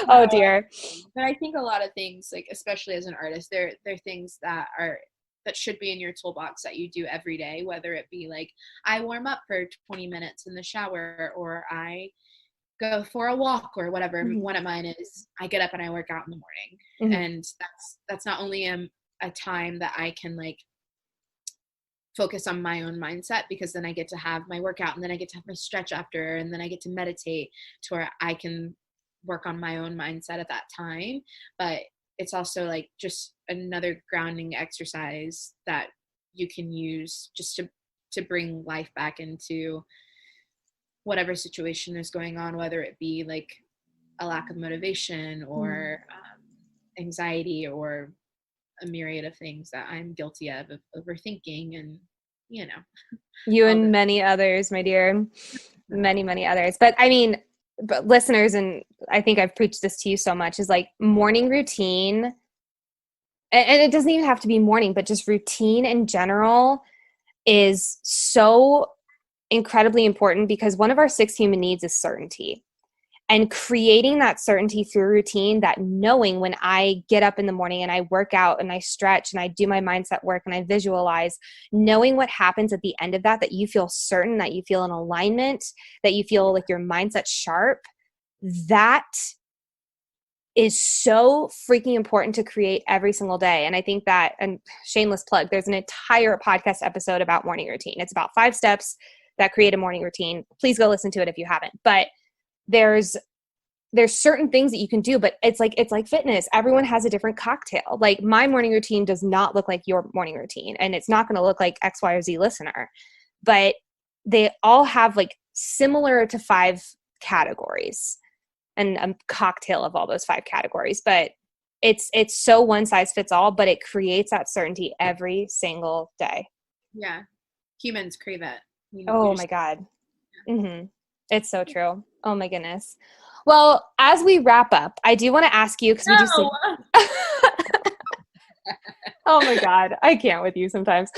Oh dear. But I think a lot of things, like especially as an artist, there are things that should be in your toolbox that you do every day, whether it be like I warm up for 20 minutes in the shower, or I go for a walk, or whatever. Mm-hmm. One of mine is I get up and I work out in the morning. Mm-hmm. And that's not only a time that I can like focus on my own mindset, because then I get to have my workout, and then I get to have my stretch after, and then I get to meditate to where I can work on my own mindset at that time. But it's also like just another grounding exercise that you can use just to bring life back into whatever situation is going on, whether it be like a lack of motivation or anxiety, or a myriad of things that I'm guilty of overthinking, and you and many others, my dear, many others. But I mean, but listeners, and I think I've preached this to you so much, is like morning routine, and it doesn't even have to be morning, but just routine in general is so incredibly important, because one of our 6 human needs is certainty. And creating that certainty through routine, that knowing when I get up in the morning and I work out and I stretch and I do my mindset work and I visualize, knowing what happens at the end of that, that you feel certain, that you feel in alignment, that you feel like your mindset's sharp, that is so freaking important to create every single day. And I think that, and shameless plug, there's an entire podcast episode about morning routine. It's about 5 steps that create a morning routine. Please go listen to it if you haven't. But there's certain things that you can do, but it's like fitness. Everyone has a different cocktail. Like my morning routine does not look like your morning routine, and it's not going to look like X, Y, or Z listener, but they all have like similar to 5 categories and a cocktail of all those 5 categories. But it's so one size fits all, but it creates that certainty every single day. Yeah. Humans crave it. Oh my God. Mm-hmm. It's so true. Oh my goodness. Well, as we wrap up, I do want to ask you, because we just oh my God, I can't with you sometimes.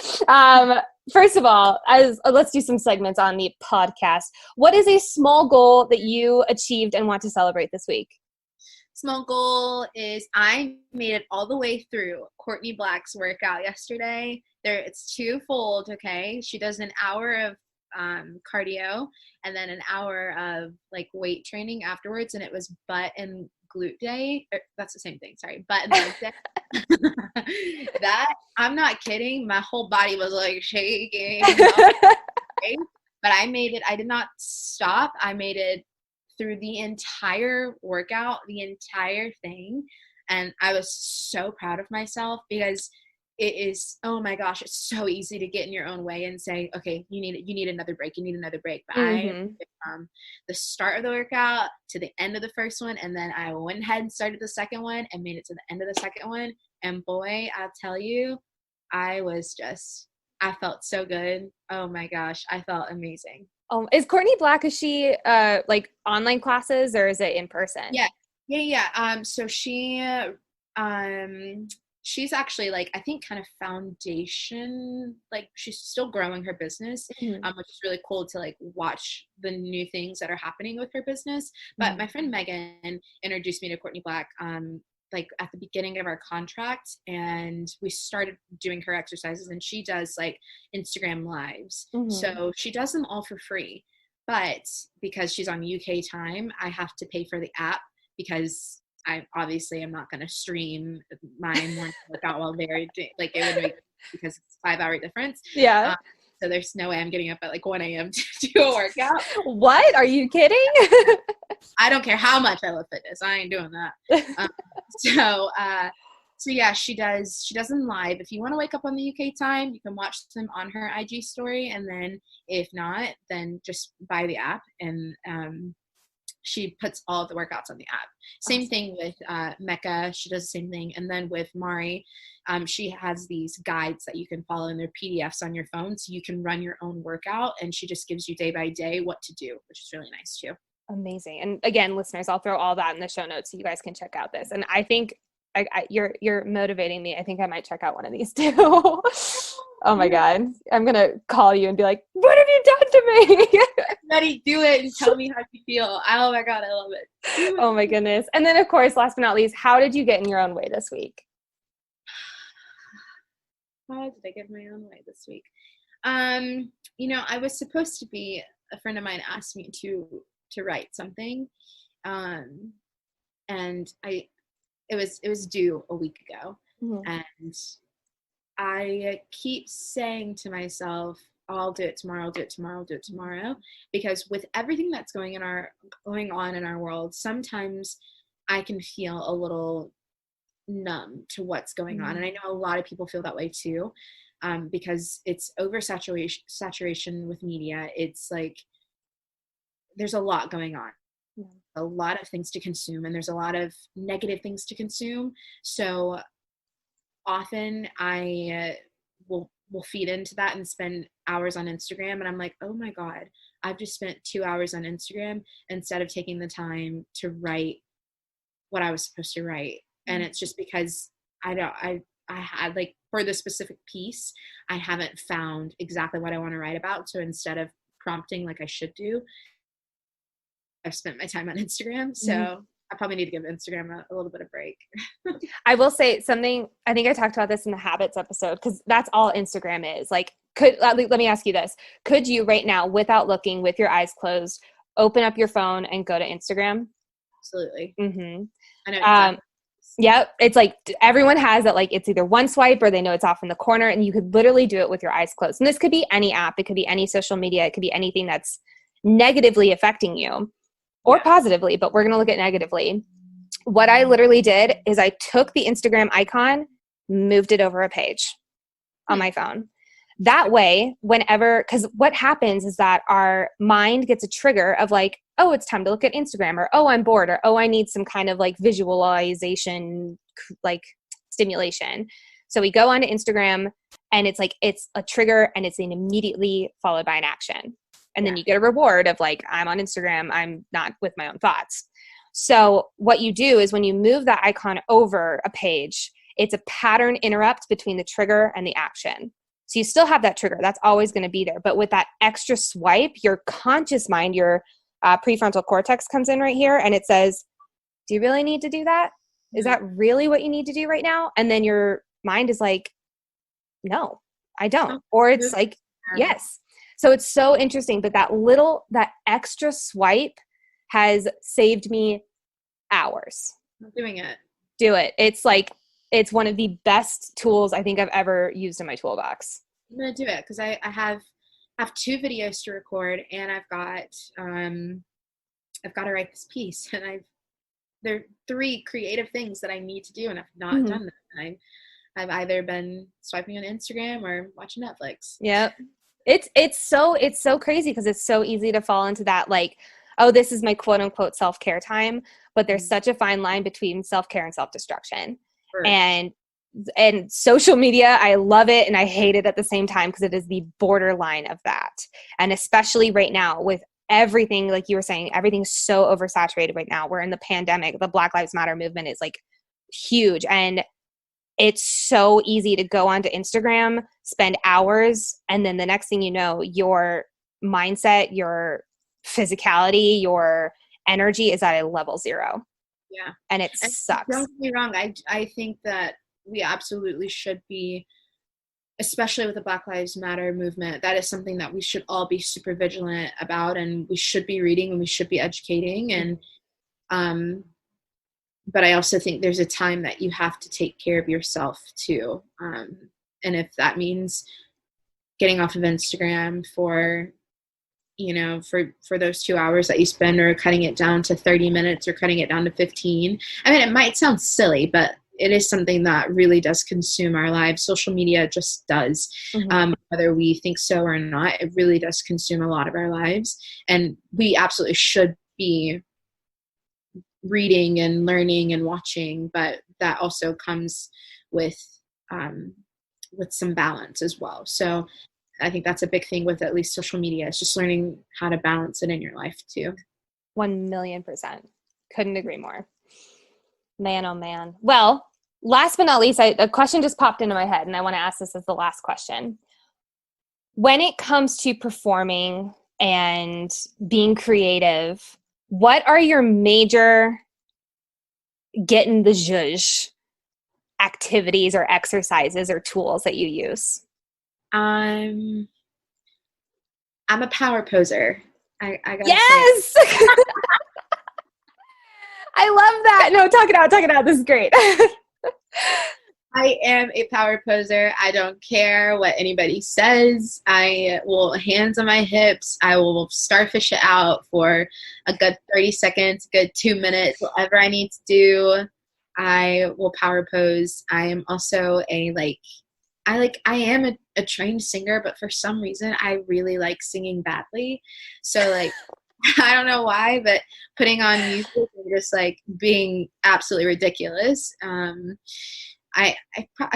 First of all, let's do some segments on the podcast. What is a small goal that you achieved and want to celebrate this week? Small goal is I made it all the way through Courtney Black's workout yesterday. It's twofold, okay? She does an hour of cardio and then an hour of like weight training afterwards, and it was butt and glute day. That's the same thing, sorry, butt and leg day. That, I'm not kidding, my whole body was like shaking. But I made it. I did not stop. I made it through the entire workout, the entire thing, and I was so proud of myself, because it is, oh my gosh, it's so easy to get in your own way and say, okay, you need another break. But I, from the start of the workout to the end of the first one, and then I went ahead and started the second one and made it to the end of the second one. And boy, I'll tell you, I felt so good. Oh my gosh, I felt amazing. Is Courtney Black, is she like online classes, or is it in person? Yeah. So she's actually like, I think kind of foundation, like she's still growing her business, which is really cool to like watch the new things that are happening with her business. But my friend Megan introduced me to Courtney Black like at the beginning of our contract, and we started doing her exercises, and she does like Instagram lives. So she does them all for free. But because she's on UK time, I have to pay for the app because I obviously am not going to stream my morning workout while they're doing, like it would make, because it's a 5-hour difference. Yeah. So there's no way I'm getting up at like 1 a.m. to do a workout. What? Are you kidding? I don't care how much I love fitness. I ain't doing that. So yeah, she does them live. If you want to wake up on the UK time, you can watch them on her IG story. And then if not, then just buy the app, and she puts all of the workouts on the app. Same thing with Mecca. She does the same thing. And then with Mari, she has these guides that you can follow, and they're PDFs on your phone. So you can run your own workout, and she just gives you day by day what to do, which is really nice too. Amazing. And again, listeners, I'll throw all that in the show notes so you guys can check out this. And I think you're motivating me. I think I might check out one of these too. Oh my God. I'm going to call you and be like, what have you done to me? Ready, do it and tell me how you feel. Oh my God, I love it. Oh my goodness. And then of course, last but not least, how did you get in your own way this week? How did I get in my own way this week? I was supposed to be, a friend of mine asked me to write something. And it was due a week ago. And I keep saying to myself, I'll do it tomorrow, I'll do it tomorrow, I'll do it tomorrow. Because with everything that's going on in our world, sometimes I can feel a little numb to what's going on. And I know a lot of people feel that way too, because it's saturation with media. It's like, there's a lot going on. A lot of things to consume, and there's a lot of negative things to consume. So often I will feed into that and spend hours on Instagram, and I'm like, oh my God, I've just spent 2 hours on Instagram instead of taking the time to write what I was supposed to write. And it's just because I had, like, for the specific piece, I haven't found exactly what I want to write about. So instead of prompting like I should do, I've spent my time on Instagram. So I probably need to give Instagram a little bit of break. I will say something, I think I talked about this in the habits episode, because that's all Instagram is. Like, let me ask you this. Could you right now, without looking, with your eyes closed, open up your phone and go to Instagram? Absolutely. I know exactly. Yep. It's like everyone has that, like it's either one swipe or they know it's off in the corner, and you could literally do it with your eyes closed. And this could be any app. It could be any social media. It could be anything that's negatively affecting you. Or positively, but we're going to look at negatively. What I literally did is I took the Instagram icon, moved it over a page on my phone. That way, because what happens is that our mind gets a trigger of like, oh, it's time to look at Instagram, or, oh, I'm bored, or, oh, I need some kind of like visualization, like stimulation. So we go onto Instagram, and it's like, it's a trigger, and it's immediately followed by an action. And then you get a reward of like, I'm on Instagram, I'm not with my own thoughts. So what you do is when you move that icon over a page, it's a pattern interrupt between the trigger and the action. So you still have that trigger. That's always going to be there. But with that extra swipe, your conscious mind, your prefrontal cortex comes in right here, and it says, do you really need to do that? Is that really what you need to do right now? And then your mind is like, no, I don't. Or it's like, yes. So it's so interesting, but that extra swipe has saved me hours. I'm doing it. Do it. It's like, it's one of the best tools I think I've ever used in my toolbox. I'm going to do it because I have 2 videos to record, and I've got to write this piece, and there are 3 creative things that I need to do, and I've not done them. I've either been swiping on Instagram or watching Netflix. Yep. It's so crazy because it's so easy to fall into that, like, oh, this is my quote unquote self-care time, but there's such a fine line between self-care and self-destruction. Sure. And social media, I love it and I hate it at the same time because it is the borderline of that. And especially right now with everything, like you were saying, everything's so oversaturated right now. We're in the pandemic. The Black Lives Matter movement is like huge. And it's so easy to go onto Instagram, spend hours, and then the next thing you know, your mindset, your physicality, your energy is at a level 0. Yeah. And it And sucks. don't get me wrong. I think that we absolutely should be, especially with the Black Lives Matter movement, that is something that we should all be super vigilant about, and we should be reading and we should be educating. And but I also think there's a time that you have to take care of yourself too. And if that means getting off of Instagram for, for those 2 hours that you spend, or cutting it down to 30 minutes or cutting it down to 15. I mean, it might sound silly, but it is something that really does consume our lives. Social media just does. Whether we think so or not, it really does consume a lot of our lives. And we absolutely should be reading and learning and watching, but that also comes with some balance as well. So I think that's a big thing with at least social media, is just learning how to balance it in your life too. 1,000,000%. Couldn't agree more. Man, oh man. Well, last but not least, a question just popped into my head, and I want to ask this as the last question. When it comes to performing and being creative, what are your major get in the zhuzh activities or exercises or tools that you use? I'm a power poser. I gotta yes! Say. I love that. No, talk it out. This is great. I am a power poser. I don't care what anybody says. I will hands on my hips. I will starfish it out for a good 30 seconds, good 2 minutes, whatever I need to do. I will power pose. I am also I am a trained singer, but for some reason I really like singing badly. So like, I don't know why, but putting on music and just like being absolutely ridiculous. I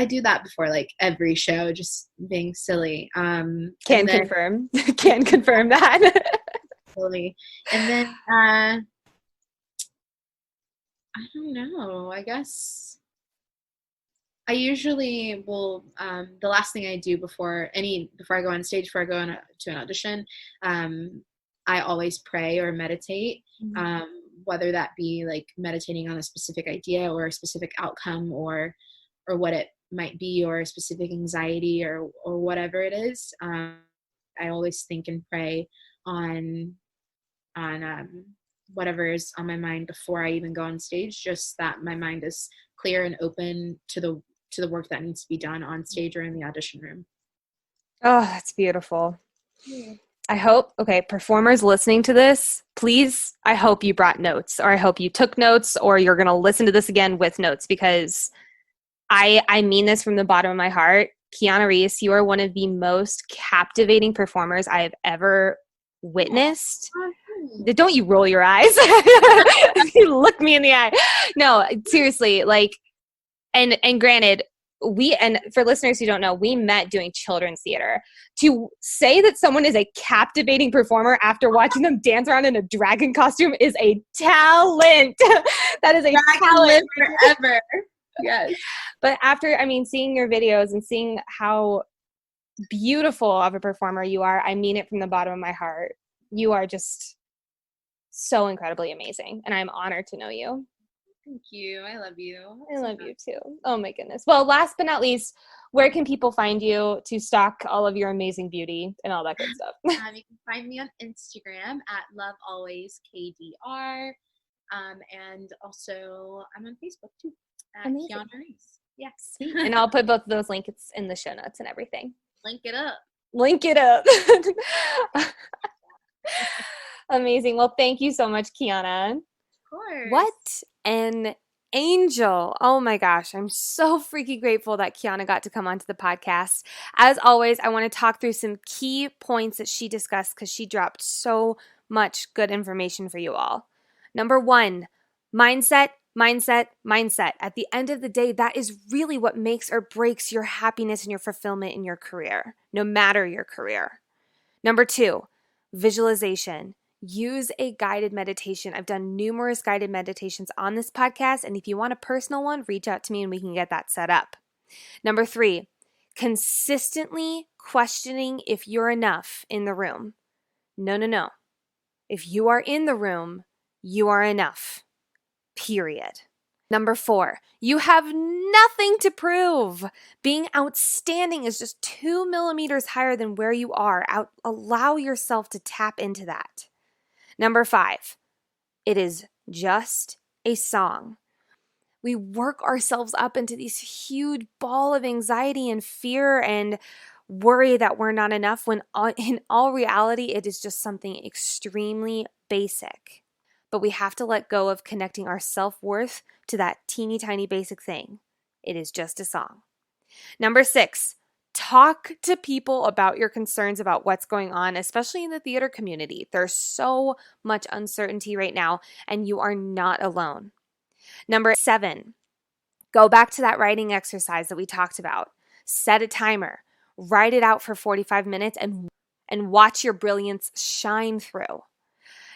do that before like every show, just being silly. Can confirm that. Silly. And then I don't know. I guess I usually will. The last thing I do before I go on stage, before I go to an audition, I always pray or meditate. Whether that be like meditating on a specific idea or a specific outcome, or what it might be, or a specific anxiety, or whatever it is. I always think and pray on whatever is on my mind before I even go on stage, just that my mind is clear and open to the work that needs to be done on stage or in the audition room. Oh, that's beautiful. Yeah. I hope, performers listening to this, please, I hope you brought notes, or I hope you took notes, or you're going to listen to this again with notes, because I mean this from the bottom of my heart. Kiona Reese, you are one of the most captivating performers I have ever witnessed. Don't you roll your eyes. You look me in the eye. No, seriously, like, and granted, and for listeners who don't know, we met doing children's theater. To say that someone is a captivating performer after watching them dance around in a dragon costume is a talent. That is a talent forever. Yes. But after, seeing your videos and seeing how beautiful of a performer you are, I mean it from the bottom of my heart. You are just so incredibly amazing, and I'm honored to know you. Thank you. I love you. I love you too. Oh my goodness. Well, last but not least, where can people find you to stalk all of your amazing beauty and all that good stuff? You can find me on Instagram at lovealwayskdr. And also I'm on Facebook too at Kiona Reese. Yes. And I'll put both of those links in the show notes and everything. Link it up. Amazing. Well, thank you so much, Kiona. Of course. What an angel. Oh my gosh. I'm so freaky grateful that Kiona got to come onto the podcast. As always, I want to talk through some key points that she discussed, because she dropped so much good information for you all. Number 1, mindset. At the end of the day, that is really what makes or breaks your happiness and your fulfillment in your career, no matter your career. Number 2, visualization. Use a guided meditation. I've done numerous guided meditations on this podcast, and if you want a personal one, reach out to me and we can get that set up. Number 3, consistently questioning if you're enough in the room. No. If you are in the room, you are enough. period. Number 4, you have nothing to prove. Being outstanding is just 2 millimeters higher than where you are. Allow yourself to tap into that. Number 5, it is just a song. We work ourselves up into this huge ball of anxiety and fear and worry that we're not enough when in all reality, it is just something extremely basic. But we have to let go of connecting our self-worth to that teeny tiny basic thing. It is just a song. Number 6, talk to people about your concerns about what's going on, especially in the theater community. There's so much uncertainty right now, and you are not alone. Number 7, go back to that writing exercise that we talked about. Set a timer. Write it out for 45 minutes and watch your brilliance shine through.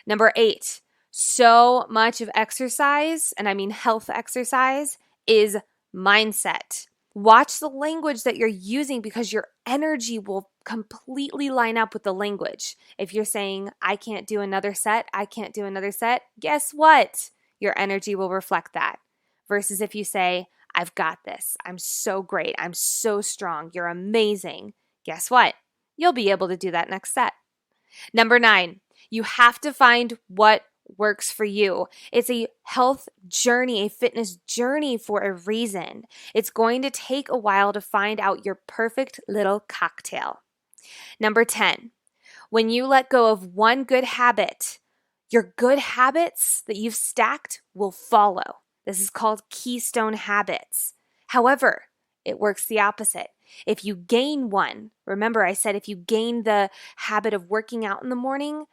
Number 8, so much of exercise, and I mean health exercise, is mindset. Watch the language that you're using because your energy will completely line up with the language. If you're saying, I can't do another set, guess what? Your energy will reflect that. Versus if you say, I've got this, I'm so great, I'm so strong, you're amazing. Guess what? You'll be able to do that next set. Number 9, you have to find what works for you. It's a health journey, a fitness journey for a reason. It's going to take a while to find out your perfect little cocktail. Number 10, when you let go of one good habit, your good habits that you've stacked will follow. This is called keystone habits. However, it works the opposite. If you gain one, remember I said if you gain the habit of working out in the morning,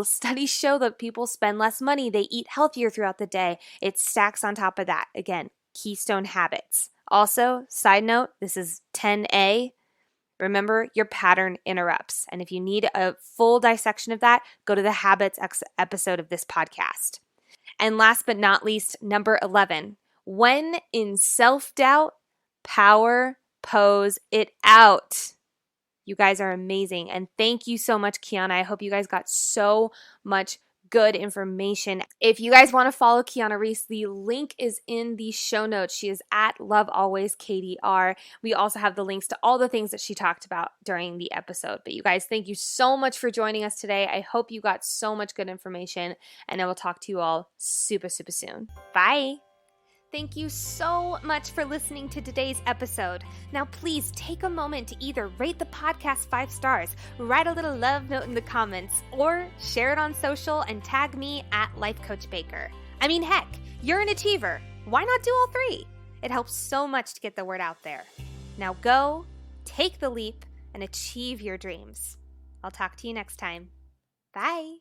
studies show that people spend less money, they eat healthier throughout the day. It stacks on top of that. Again, keystone habits. Also, side note, this is 10A. Remember, your pattern interrupts. And if you need a full dissection of that, go to the habits episode of this podcast. And last but not least, number 11, when in self-doubt, power pose it out. You guys are amazing. And thank you so much, Kiona. I hope you guys got so much good information. If you guys want to follow Kiona Reese, the link is in the show notes. She is at LoveAlwaysKDR. We also have the links to all the things that she talked about during the episode. But you guys, thank you so much for joining us today. I hope you got so much good information, and I will talk to you all super, super soon. Bye. Thank you so much for listening to today's episode. Now, please take a moment to either rate the podcast 5 stars, write a little love note in the comments, or share it on social and tag me at Life Coach Baker. I mean, heck, you're an achiever. Why not do all 3? It helps so much to get the word out there. Now go, take the leap, and achieve your dreams. I'll talk to you next time. Bye.